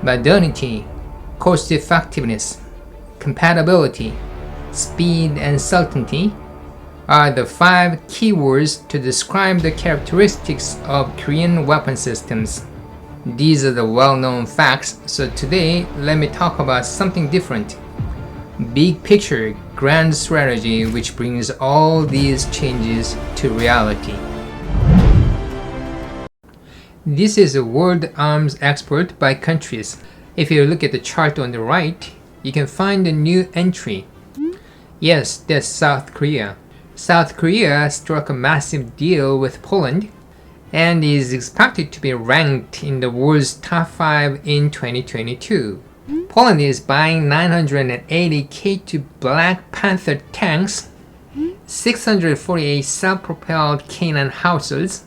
modernity, cost-effectiveness, compatibility, speed, and certainty are the 5 keywords to describe the characteristics of Korean weapon systems. These are the well-known facts, so today let me talk about something different. Big picture, grand strategy which brings all these changes to reality. This is a world arms export by countries. If you look at the chart on the right, you can find a new entry. Yes, that's South Korea. South Korea struck a massive deal with Poland and is expected to be ranked in the world's top 5 in 2022. Poland is buying 980 K2 Black Panther tanks, 648 self-propelled K9 howitzers,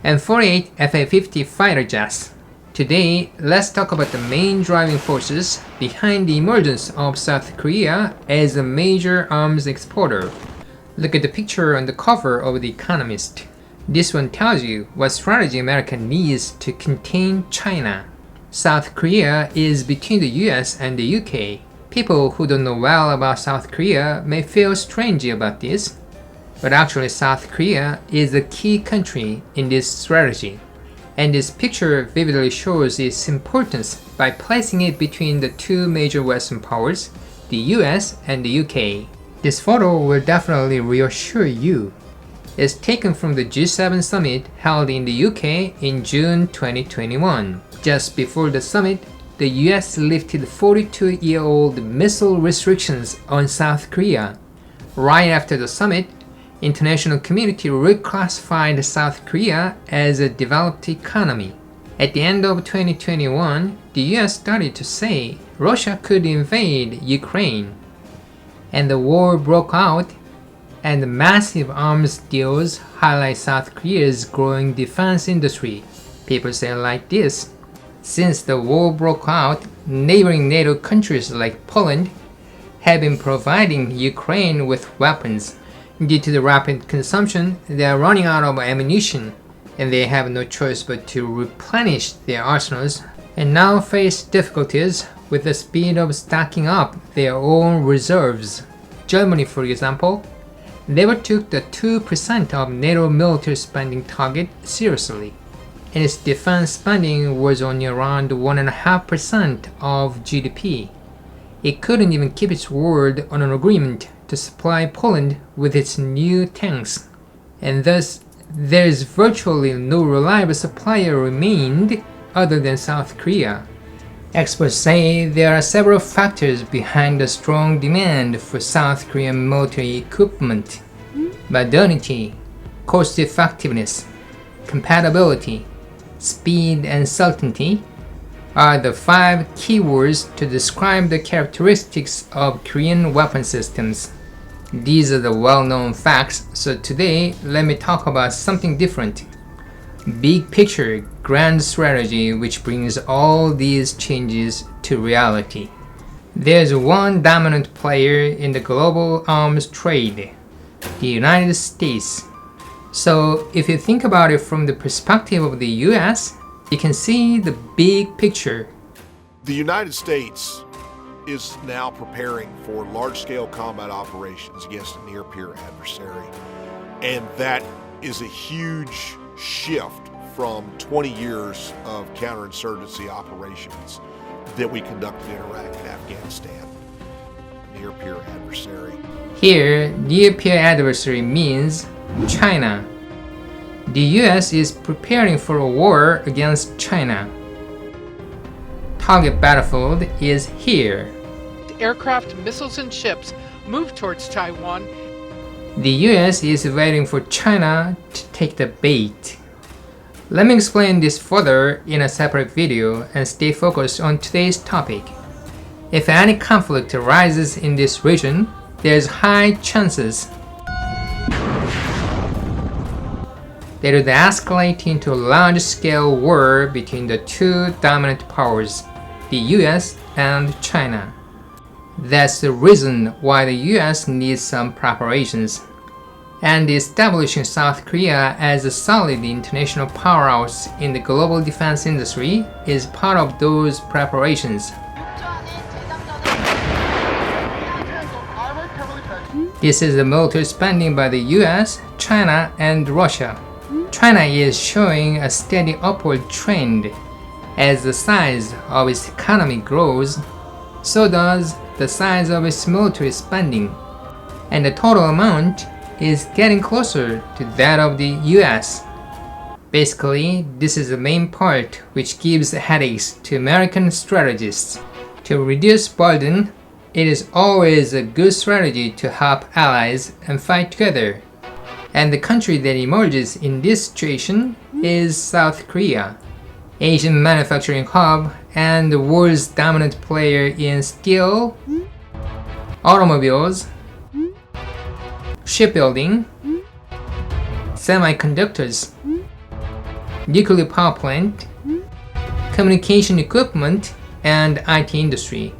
and 48 Fa-50 fighter jets. Today, let's talk about the main driving forces behind the emergence of South Korea as a major arms exporter. Look at the picture on the cover of The Economist. This one tells you what strategy America needs to contain China. South Korea is between the US and the UK. People who don't know well about South Korea may feel strangely about this, but actually South Korea is a key country in this strategy. And this picture vividly shows its importance by placing it between the 2 major Western powers, the US and the UK. This photo will definitely reassure you. It's taken from the G7 summit held in the UK in June 2021. Just before the summit, the US lifted 42-year-old missile restrictions on South Korea. Right after the summit, international community reclassified South Korea as a developed economy. At the end of 2021, the US started to say Russia could invade Ukraine. And the war broke out, and the massive arms deals highlight South Korea's growing defense industry. People say it like this: since the war broke out, neighboring NATO countries like Poland have been providing Ukraine with weapons. Due to the rapid consumption, they are running out of ammunition, and they have no choice but to replenish their arsenals, and now face difficulties with the speed of stacking up their own reserves. Germany, for example, never took the 2% of NATO military spending target seriously, and its defense spending was only around 1.5% of GDP. It couldn't even keep its word on an agreement to supply Poland with its new tanks, and thus there is virtually no reliable supplier remained other than South Korea. Experts say there are several factors behind the strong demand for South Korean military equipment. Modernity, cost-effectiveness, compatibility, speed, and certainty are the 5 keywords to describe the characteristics of Korean weapon systems. These are the well-known facts, so today let me talk about something different. Big picture, grand strategy which brings all these changes to reality. There's one dominant player in the global arms trade, the United States. So if you think about it from the perspective of the US, you can see the big picture. The United States is now preparing for large-scale combat operations against a near-peer adversary. And that is a huge shift from 20 years of counterinsurgency operations that we conducted in Iraq and Afghanistan. Near-peer adversary. Here, near-peer adversary means China. The US is preparing for a war against China. Target battlefield is here. Aircraft, missiles, and ships move towards Taiwan. The US is waiting for China to take the bait. Let me explain this further in a separate video and stay focused on today's topic. If any conflict arises in this region, there's high chances that it would escalate into a large-scale war between the 2 dominant powers, the US and China. That's the reason why the US needs some preparations. and establishing South Korea as a solid international powerhouse in the global defense industry is part of those preparations. This is the military spending by the US, China, and Russia. China is showing a steady upward trend. As the size of its economy grows, so does the size of its military spending, and the total amount is getting closer to that of the US. Basically, this is the main part which gives headaches to American strategists. To reduce burden, it is always a good strategy to help allies and fight together. And the country that emerges in this situation is South Korea, Asian manufacturing hub and the world's dominant player in steel, automobiles, shipbuilding, semiconductors, nuclear power plant, communication equipment, and IT industry.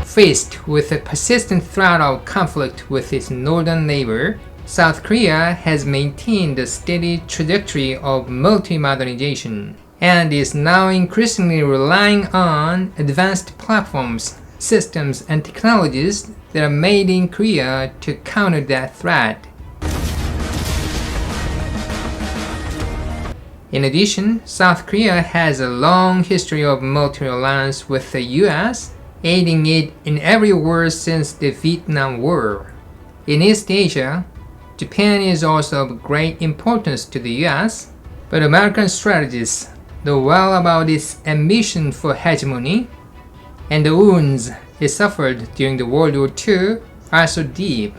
Faced with a persistent threat of conflict with its northern neighbor, South Korea has maintained a steady trajectory of military modernization and is now increasingly relying on advanced platforms, systems, and technologies that are made in Korea to counter that threat. In addition, South Korea has a long history of military alliance with the US, aiding it in every war since the Vietnam War. In East Asia, Japan is also of great importance to the US, but American strategists know well about its ambition for hegemony, and the wounds it suffered during the World War II are so deep.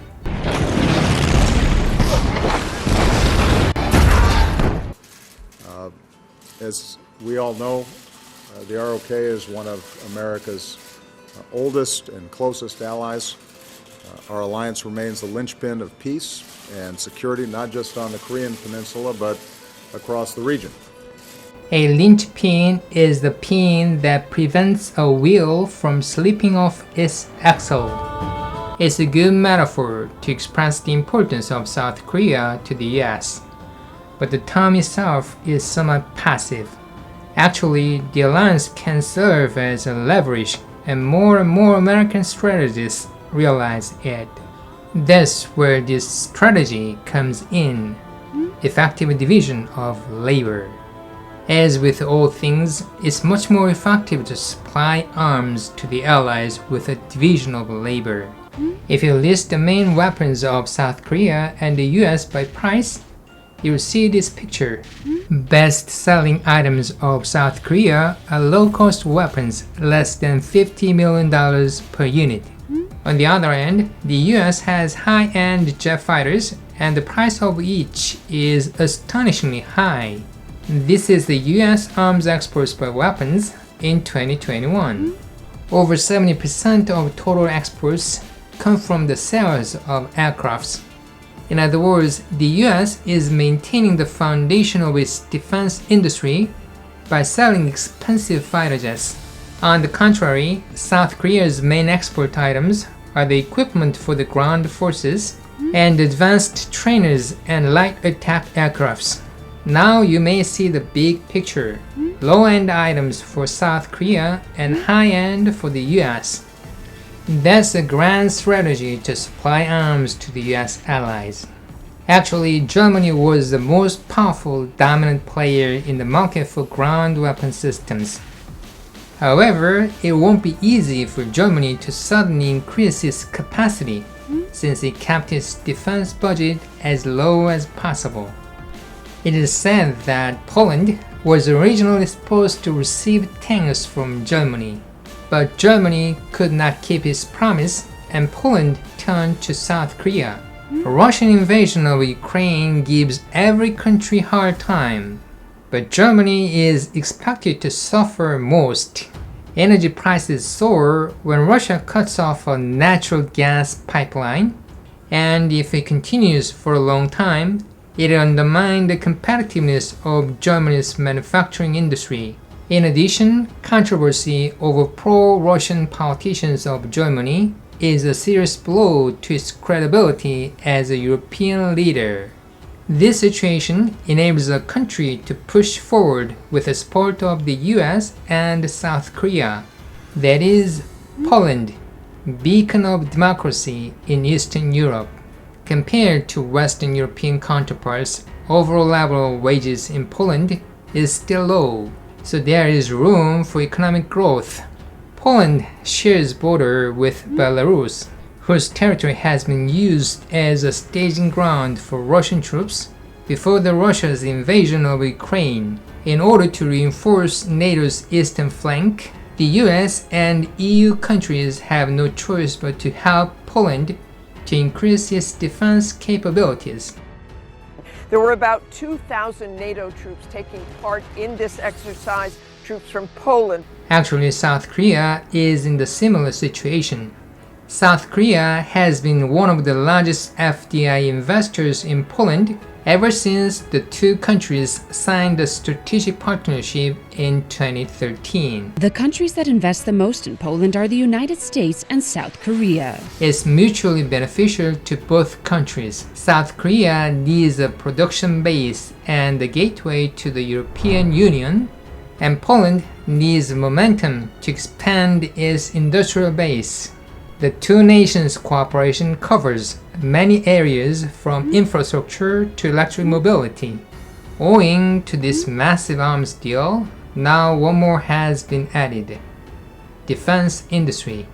As we all know, the ROK is one of America's oldest and closest allies. Our alliance remains the linchpin of peace and security, not just on the Korean peninsula, but across the region. A linchpin is the pin that prevents a wheel from slipping off its axle. It's a good metaphor to express the importance of South Korea to the US. But the term itself is somewhat passive. Actually, the alliance can serve as a leverage, and more American strategists realize it. That's where this strategy comes in: effective division of labor. As with all things, it's much more effective to supply arms to the Allies with a division of labor. If you list the main weapons of South Korea and the US by price, you'll see this picture. Best-selling items of South Korea are low-cost weapons, less than $50 million per unit. On the other hand, the US has high-end jet fighters, and the price of each is astonishingly high. This is the US arms exports by weapons in 2021. Over 70% of total exports come from the sales of aircrafts. In other words, the US is maintaining the foundation of its defense industry by selling expensive fighter jets. On the contrary, South Korea's main export items are the equipment for the ground forces and advanced trainers and light attack aircrafts. Now you may see the big picture: low-end items for South Korea and high-end for the US. That's a grand strategy to supply arms to the US allies. Actually, Germany was the most powerful, dominant player in the market for ground weapon systems. However, it won't be easy for Germany to suddenly increase its capacity, since it kept its defense budget as low as possible. It is said that Poland was originally supposed to receive tanks from Germany, but Germany could not keep its promise, and Poland turned to South Korea. A Russian invasion of Ukraine gives every country a hard time, but Germany is expected to suffer most. Energy prices soar when Russia cuts off a natural gas pipeline, and if it continues for a long time, it undermines the competitiveness of Germany's manufacturing industry. In addition, controversy over pro-Russian politicians of Germany is a serious blow to its credibility as a European leader. This situation enables a country to push forward with the support of the US and South Korea, that is, Poland, beacon of democracy in Eastern Europe. Compared to Western European counterparts, overall level of wages in Poland is still low, so there is room for economic growth. Poland shares border with Belarus, whose territory has been used as a staging ground for Russian troops before Russia's invasion of Ukraine. In order to reinforce NATO's eastern flank, the US and EU countries have no choice but to help Poland to increase its defense capabilities. There were about 2,000 NATO troops taking part in this exercise, troops from Poland. Actually, South Korea is in the similar situation. South Korea has been one of the largest FDI investors in Poland ever since the two countries signed a strategic partnership in 2013. The countries that invest the most in Poland are the United States and South Korea. It's mutually beneficial to both countries. South Korea needs a production base and a gateway to the European Union, and Poland needs momentum to expand its industrial base. The two nations' cooperation covers many areas from infrastructure to electric mobility. Owing to this massive arms deal, now one more has been added: defense industry.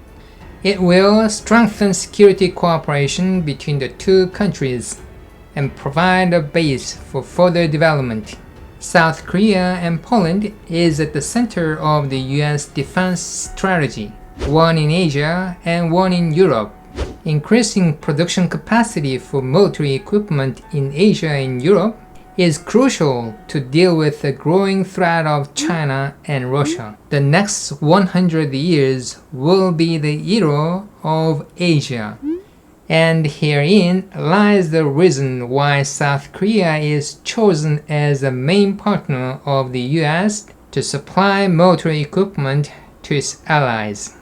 It will strengthen security cooperation between the two countries and provide a base for further development. South Korea and Poland is at the center of the US defense strategy, one in Asia and one in Europe. Increasing production capacity for military equipment in Asia and Europe is crucial to deal with the growing threat of China and Russia. The next 100 years will be the era of Asia, and herein lies the reason why South Korea is chosen as the main partner of the US to supply military equipment to its allies.